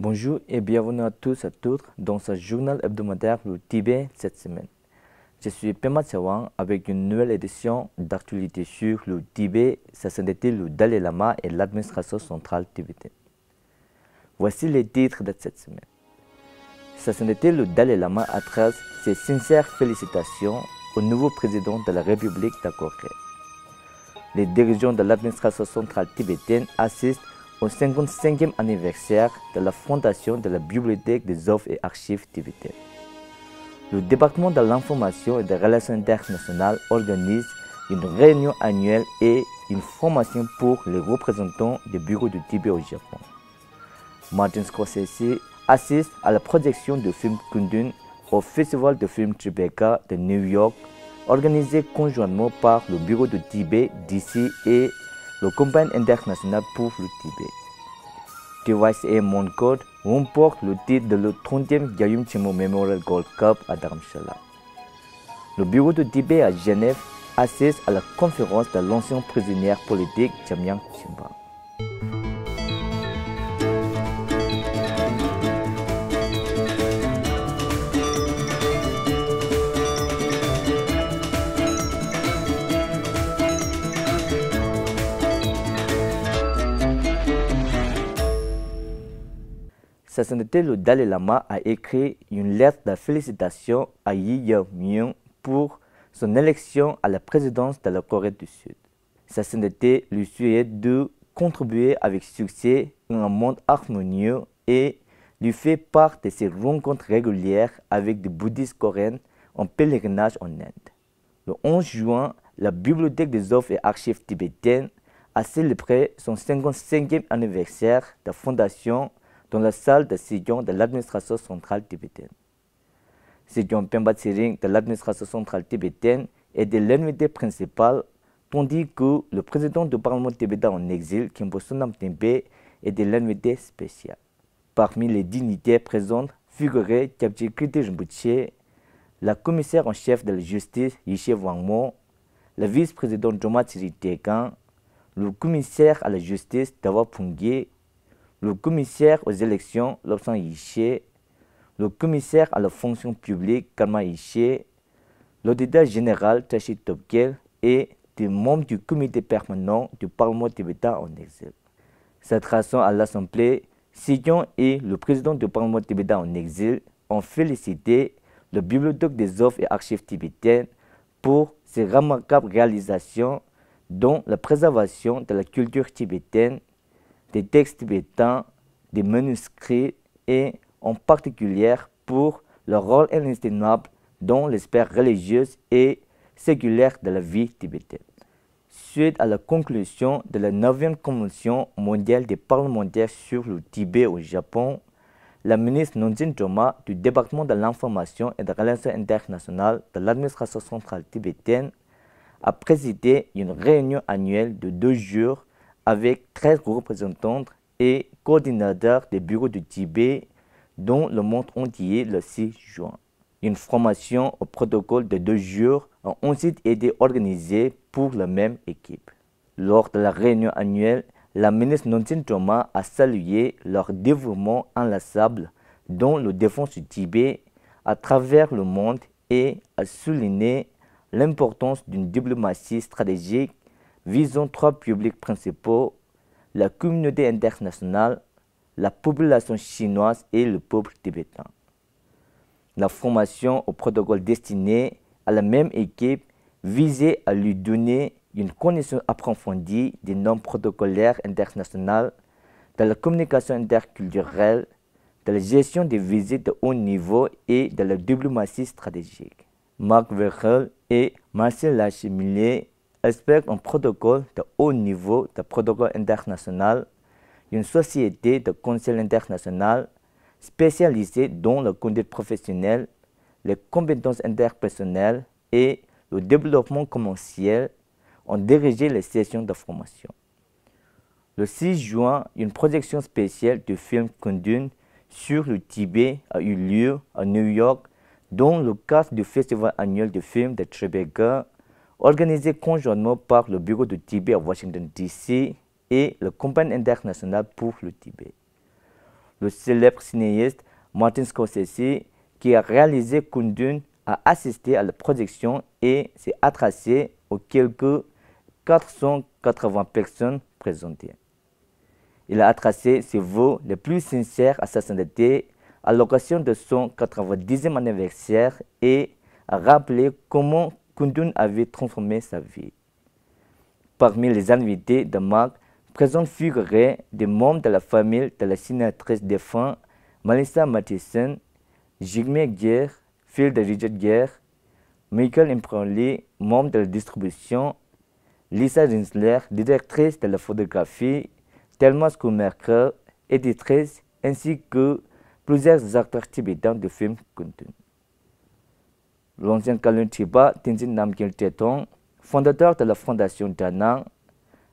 Bonjour et bienvenue à tous et à toutes dans ce journal hebdomadaire Le Tibet cette semaine. Je suis Pema Tsawang avec une nouvelle édition d'actualité sur le Tibet, sa sainteté le Dalai Lama et l'administration centrale tibétaine. Voici les titres de cette semaine. Sa sainteté le Dalai Lama adresse ses sincères félicitations au nouveau président de la République de Corée. Les dirigeants de l'administration centrale tibétaine assistent au 55e anniversaire de la fondation de la Bibliothèque des œuvres et archives tibétaines. Le département de l'information et des relations internationales organise une réunion annuelle et une formation pour les représentants des bureaux du Tibet au Japon. Martin Scorsese assiste à la projection du film Kundun au Festival de films Tribeca de New York, organisé conjointement par le bureau du Tibet d'ici et le Compagnie internationale pour le Tibet. Twice et Moncode remportent le titre de le 30e Gyayum Chimo Memorial Gold Cup à Dharamshala. Le bureau du Tibet à Genève assiste à la conférence de l'ancien prisonnier politique Jamyang Chimba. Sa sainteté le Dalai Lama a écrit une lettre de félicitations à Yi Jae-myung pour son élection à la présidence de la Corée du Sud. Sa sainteté lui souhaite de contribuer avec succès à un monde harmonieux et lui fait part de ses rencontres régulières avec des bouddhistes coréens en pèlerinage en Inde. Le 11 juin, la Bibliothèque des œuvres et archives tibétaines a célébré son 55e anniversaire de fondation dans la salle de séjour de l'administration centrale tibétaine. Sejong Pemba Tsering de l'administration centrale tibétaine est de l'invité principal, tandis que le président du Parlement tibétain en exil, Khenpo Sonam Tempe, est de l'invité spécial. Parmi les dignitaires présentes figuraient Kyabje Krite Rinpoche, la commissaire en chef de la justice Yishe Wangmo, le vice-président Joma Tsiri Tegan, le commissaire à la justice Dawa Pungye, le commissaire aux élections Lobsang Yishe, le commissaire à la fonction publique Karma Yishe, l'auditeur général Tashi Topkel et des membres du comité permanent du Parlement tibétain en exil. Cette raison à l'Assemblée, Sejong et le président du Parlement tibétain en exil ont félicité la Bibliothèque des œuvres et archives tibétaines pour ses remarquables réalisations dont la préservation de la culture tibétaine, des textes tibétains, des manuscrits et en particulier pour leur rôle inestimable dans les sphères religieuses et séculaires de la vie tibétaine. Suite à la conclusion de la 9e Convention mondiale des parlementaires sur le Tibet au Japon, la ministre Nonjin Joma du département de l'information et des relations internationales de l'administration centrale tibétaine a présidé une réunion annuelle de 2 jours avec 13 représentants et coordinateurs des bureaux du Tibet dans le monde entier le 6 juin. Une formation au protocole de 2 jours a ensuite été organisée pour la même équipe. Lors de la réunion annuelle, la ministre Nonjin Joma a salué leur dévouement inlassable dans la défense du Tibet à travers le monde et a souligné l'importance d'une diplomatie stratégique visant 3 publics principaux, la communauté internationale, la population chinoise et le peuple tibétain. La formation au protocole destiné à la même équipe visait à lui donner une connaissance approfondie des normes protocolaires internationales, de la communication interculturelle, de la gestion des visites de haut niveau et de la diplomatie stratégique. Marc Verhel et Marcel Lachemillet espèrent un protocole de haut niveau de protocole international, une société de conseil international spécialisée dans la conduite professionnelle, les compétences interpersonnelles et le développement commercial ont dirigé les sessions de formation. Le 6 juin, une projection spéciale du film Kundun sur le Tibet a eu lieu à New York dans le cadre du festival annuel de films de Tribeca, organisé conjointement par le bureau du Tibet à Washington, D.C. et la Compagnie internationale pour le Tibet. le célèbre cinéaste Martin Scorsese, qui a réalisé Kundun, a assisté à la projection et s'est adressé aux quelques 480 personnes présentées. Il a adressé ses vœux les plus sincères à sa sainteté à l'occasion de son 90e anniversaire et a rappelé comment Kundun avait transformé sa vie. Parmi les invités de marque, présents figuraient des membres de la famille de la cinéatrice défunte Melissa Mathieson, Jigme Gere, fille de Richard Gere, Michael Improli, membre de la distribution, Lisa Rinsler, directrice de la photographie, Thelma Schumacher, éditrice, ainsi que plusieurs acteurs tibétains de films Kundun. L'ancien Khalun Tiba, Tenzin Namgyal Tretong, fondateur de la fondation Danang,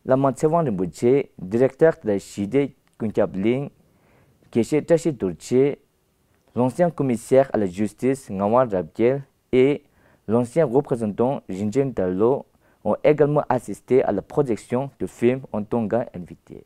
Lama Tsewang Rinpoche, directeur de la Shide Kunkyab Ling, Geshe Tashi Dorje, l'ancien commissaire à la justice Ngawar Rabgyel et l'ancien représentant Rinchen Dalo ont également assisté à la projection de films en Tonga invité.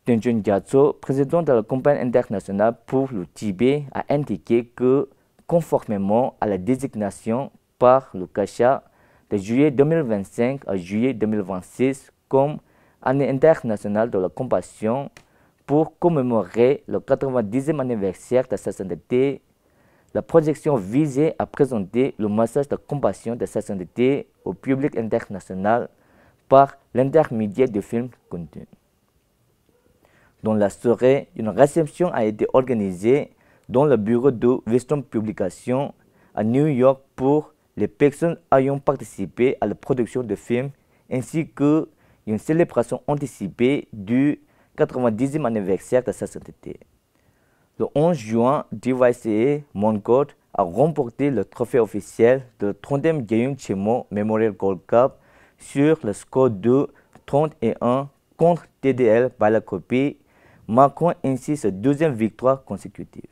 Tenjun Gyatso, président de la compagnie internationale pour le Tibet, a indiqué que, conformément à la désignation par le CACHA de juillet 2025 à juillet 2026 comme année internationale de la compassion pour commémorer le 90e anniversaire de sa sainteté, la projection visait à présenter le message de compassion de sa sainteté au public international par l'intermédiaire du film Kundun. Dans la soirée, une réception a été organisée dans le bureau de Wisdom Publications à New York pour les personnes ayant participé à la production de films, ainsi qu'une célébration anticipée du 90e anniversaire de sa sainteté. Le 11 juin, DYCA Mongkot a remporté le trophée officiel de la 30e Gyayung Chemo Memorial Gold Cup sur le score de 31 contre TDL Balakopi, marquant ainsi sa deuxième victoire consécutive.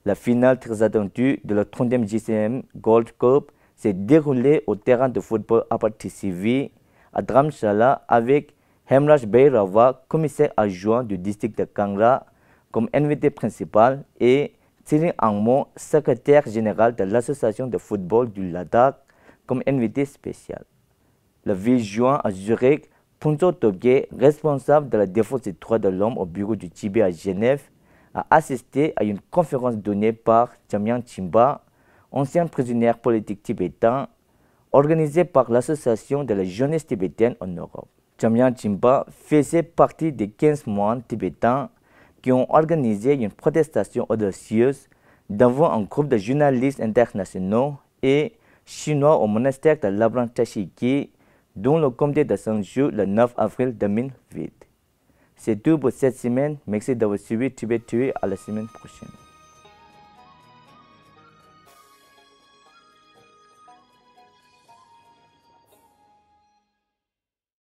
La finale très attendue de la 30e JCM Gold Cup s'est déroulée au terrain de football Apatisivi à Dharamshala avec Hemraj Bhairava, commissaire adjoint du district de Kangra, comme invité principal et Tsering Angmo, secrétaire général de l'association de football du Ladakh, comme invité spécial. Le 8 juin à Zurich, Punso Togé, responsable de la défense des droits de l'homme au bureau du Tibet à Genève, a assisté à une conférence donnée par Jamyang Chimba, ancien prisonnier politique tibétain, organisée par l'Association de la jeunesse tibétaine en Europe. Jamyang Chimba faisait partie des 15 moines tibétains qui ont organisé une protestation audacieuse devant un groupe de journalistes internationaux et chinois au monastère de Labran Tashiki, dont le comité de Sangju le 9 avril 2008. C'est tout pour cette semaine. Merci d'avoir suivi Tibet TV. À la semaine prochaine.